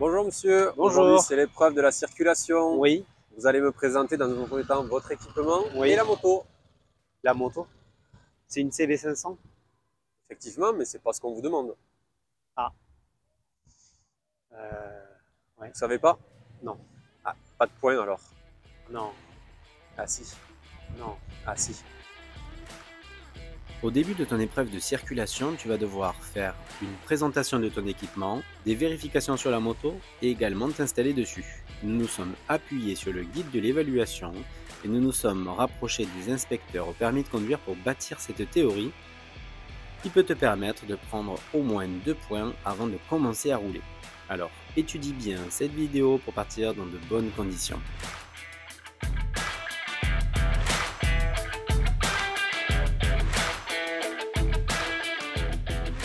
Bonjour monsieur, Bonjour. aujourd'hui c'est l'épreuve de la circulation. Oui, Vous allez me présenter dans un premier temps votre équipement Oui. et la moto. la moto. C'est une CB500. Effectivement, mais c'est pas ce qu'on vous demande. Ah. Euh, ouais. Vous savez pas? Non, Ah, pas de point alors. non, Ah si, non. ah si. Au début de ton épreuve de circulation, tu vas devoir faire une présentation de ton équipement, des vérifications sur la moto et également t'installer dessus. Nous nous sommes appuyés sur le guide de l'évaluation et nous nous sommes rapprochés des inspecteurs au permis de conduire pour bâtir cette théorie qui peut te permettre de prendre au moins 2 points avant de commencer à rouler. Alors, étudie bien cette vidéo pour partir dans de bonnes conditions.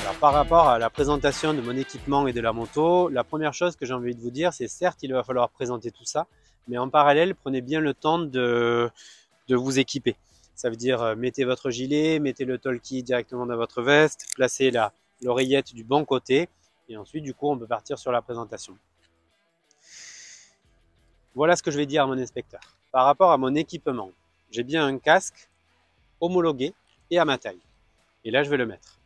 Alors, par rapport à la présentation de mon équipement et de la moto, la première chose que j'ai envie de vous dire, c'est certes, il va falloir présenter tout ça, mais en parallèle, prenez bien le temps de vous équiper. Ça veut dire, mettez votre gilet, mettez le talkie directement dans votre veste, placez l'oreillette du bon côté, et ensuite, du coup, on peut partir sur la présentation. Voilà ce que je vais dire à mon inspecteur. Par rapport à mon équipement, j'ai bien un casque homologué et à ma taille. Et là, je vais le mettre.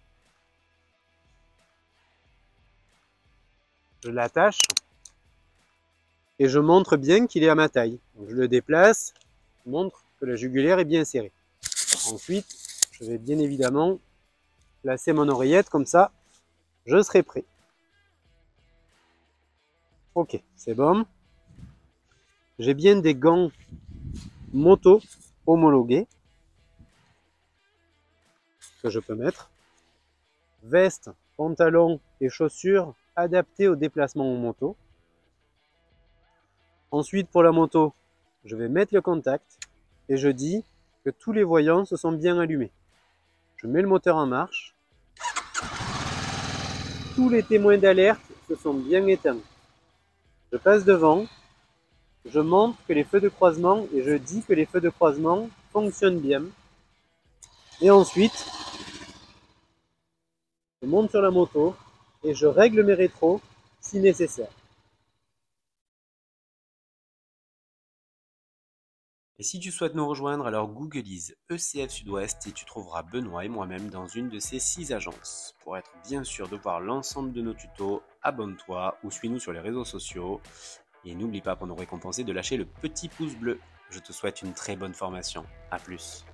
Je l'attache et je montre bien qu'il est à ma taille. Donc, je le déplace, je montre que la jugulaire est bien serrée. Ensuite, je vais bien évidemment placer mon oreillette comme ça, je serai prêt. Ok, c'est bon. J'ai bien des gants moto homologués que je peux mettre. Veste, pantalon et chaussures adaptés au déplacement en moto. Ensuite, pour la moto, je vais mettre le contact et je dis que tous les voyants se sont bien allumés. Je mets le moteur en marche. Tous les témoins d'alerte se sont bien éteints. Je passe devant. Je montre que les feux de croisement et je dis que les feux de croisement fonctionnent bien. Et ensuite, je monte sur la moto et je règle mes rétros si nécessaire. Et si tu souhaites nous rejoindre, alors googlise ECF Sud-Ouest et tu trouveras Benoît et moi-même dans une de ces 6 agences. Pour être bien sûr de voir l'ensemble de nos tutos, abonne-toi ou suis-nous sur les réseaux sociaux. Et n'oublie pas pour nous récompenser de lâcher le petit pouce bleu. Je te souhaite une très bonne formation. A plus.